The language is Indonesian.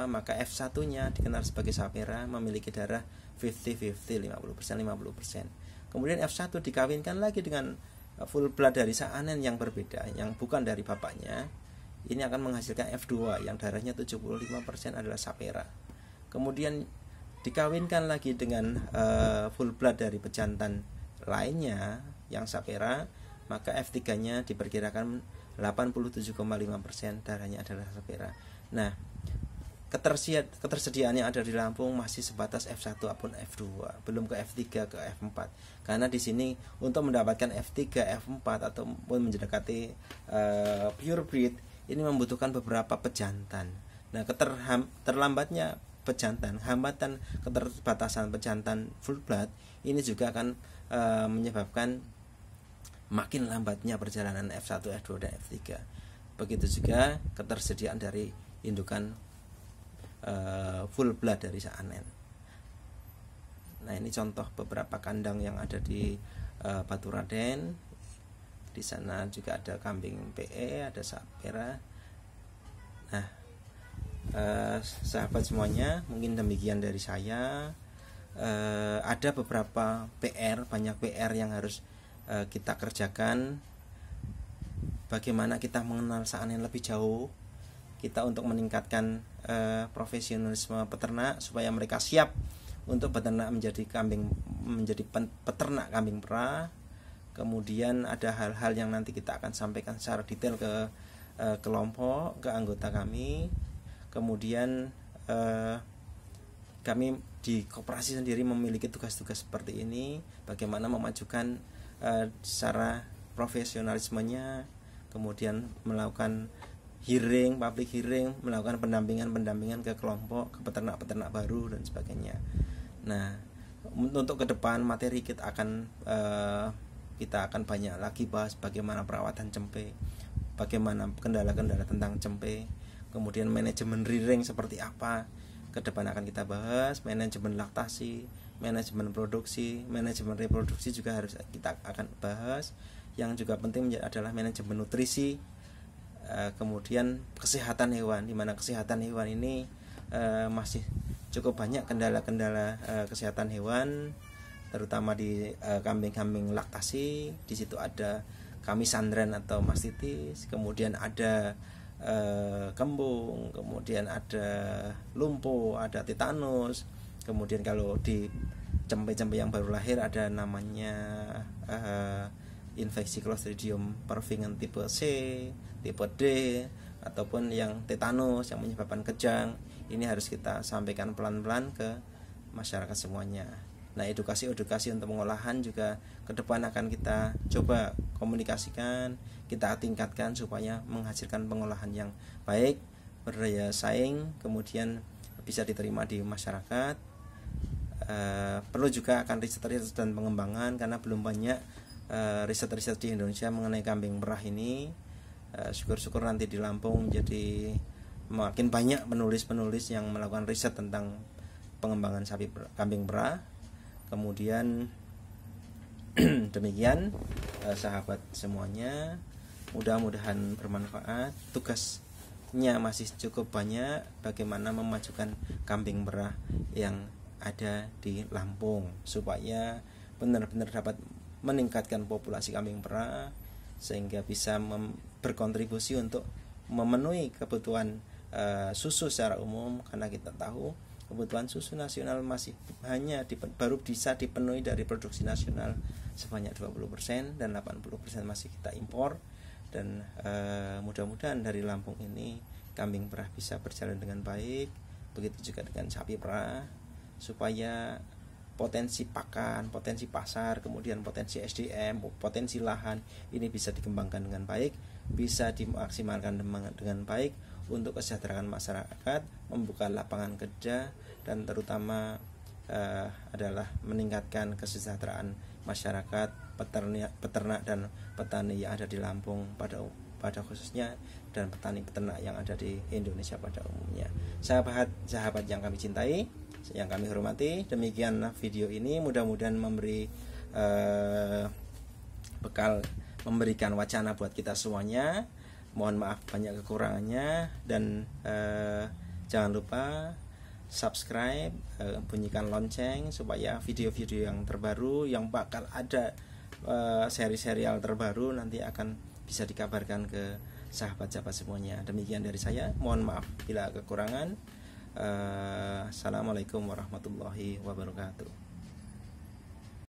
maka F1-nya dikenal sebagai sapera, memiliki darah 50-50, 50%. Kemudian F1 dikawinkan lagi dengan full blood dari Saanen yang berbeda, yang bukan dari bapaknya. Ini akan menghasilkan F2 yang darahnya 75% adalah sapera. Kemudian dikawinkan lagi dengan full blood dari pejantan lainnya yang sapera, maka F3-nya diperkirakan 87,5% darahnya adalah sapera. Nah, ketersediaan yang ada di Lampung masih sebatas F1 ataupun F2, belum ke F3 ke F4. Karena di sini untuk mendapatkan F3, F4 ataupun mendekati pure breed ini membutuhkan beberapa pejantan. Nah, terlambatnya pejantan, hambatan keterbatasan pejantan full blood ini juga akan menyebabkan makin lambatnya perjalanan F1, F2 dan F3. Begitu juga ketersediaan dari indukan full blood dari Saanen. Nah, ini contoh beberapa kandang yang ada di Baturaden. Di sana juga ada kambing PE, ada sapera. Nah, sahabat semuanya, mungkin demikian dari saya. Ada beberapa PR, banyak PR yang harus kita kerjakan. Bagaimana kita mengenal Saanen lebih jauh, kita untuk meningkatkan profesionalisme peternak supaya mereka siap untuk beternak menjadi peternak kambing perah. Kemudian ada hal-hal yang nanti kita akan sampaikan secara detail ke kelompok, ke anggota kami. Kemudian kami di koperasi sendiri memiliki tugas-tugas seperti ini, bagaimana memajukan secara profesionalismenya, kemudian melakukan hearing, public hearing, melakukan pendampingan ke kelompok, ke peternak-peternak baru dan sebagainya. Nah, untuk ke depan materi kita akan banyak lagi bahas bagaimana perawatan cempe, bagaimana kendala-kendala tentang cempe, kemudian manajemen rearing seperti apa. Ke depan akan kita bahas manajemen laktasi, manajemen produksi, manajemen reproduksi juga harus kita akan bahas. Yang juga penting adalah manajemen nutrisi, kemudian kesehatan hewan, di mana kesehatan hewan ini masih cukup banyak kendala-kendala kesehatan hewan, terutama di kambing-kambing laktasi. Di situ ada kamisandren atau mastitis, kemudian ada kembung, kemudian ada lumpuh, ada tetanus. Kemudian kalau di cempe-cempe yang baru lahir ada namanya infeksi Clostridium perfringens tipe C, tipe D, ataupun yang tetanus yang menyebabkan kejang. Ini harus kita sampaikan pelan-pelan ke masyarakat semuanya. Nah, edukasi untuk pengolahan juga ke depan akan kita coba komunikasikan, kita tingkatkan supaya menghasilkan pengolahan yang baik, berdaya saing, kemudian bisa diterima di masyarakat. Perlu juga akan riset dan pengembangan, karena belum banyak riset di Indonesia mengenai kambing perah ini. Syukur-syukur nanti di Lampung jadi makin banyak penulis-penulis yang melakukan riset tentang pengembangan kambing perah. Kemudian demikian sahabat semuanya, mudah-mudahan bermanfaat. Tugasnya masih cukup banyak, bagaimana memajukan kambing perah yang ada di Lampung supaya benar-benar dapat meningkatkan populasi kambing perah sehingga bisa berkontribusi untuk memenuhi kebutuhan susu secara umum, karena kita tahu kebutuhan susu nasional masih baru bisa dipenuhi dari produksi nasional sebanyak 20% dan 80% masih kita impor. Dan mudah-mudahan dari Lampung ini kambing perah bisa berjalan dengan baik, begitu juga dengan sapi perah, supaya potensi pakan, potensi pasar, kemudian potensi SDM, potensi lahan ini bisa dikembangkan dengan baik, bisa dimaksimalkan dengan baik untuk kesejahteraan masyarakat, membuka lapangan kerja, dan terutama adalah meningkatkan kesejahteraan masyarakat, peternak dan petani yang ada di Lampung pada khususnya, dan petani peternak yang ada di Indonesia pada umumnya. Sahabat yang kami cintai, yang kami hormati, demikian video ini, mudah-mudahan memberi bekal, memberikan wacana buat kita semuanya. Mohon maaf banyak kekurangannya, dan Jangan lupa subscribe, bunyikan lonceng supaya video-video yang terbaru yang bakal ada seri-serial terbaru nanti akan bisa dikabarkan ke sahabat-sahabat semuanya. Demikian dari saya, mohon maaf bila kekurangan. Assalamualaikum warahmatullahi wabarakatuh.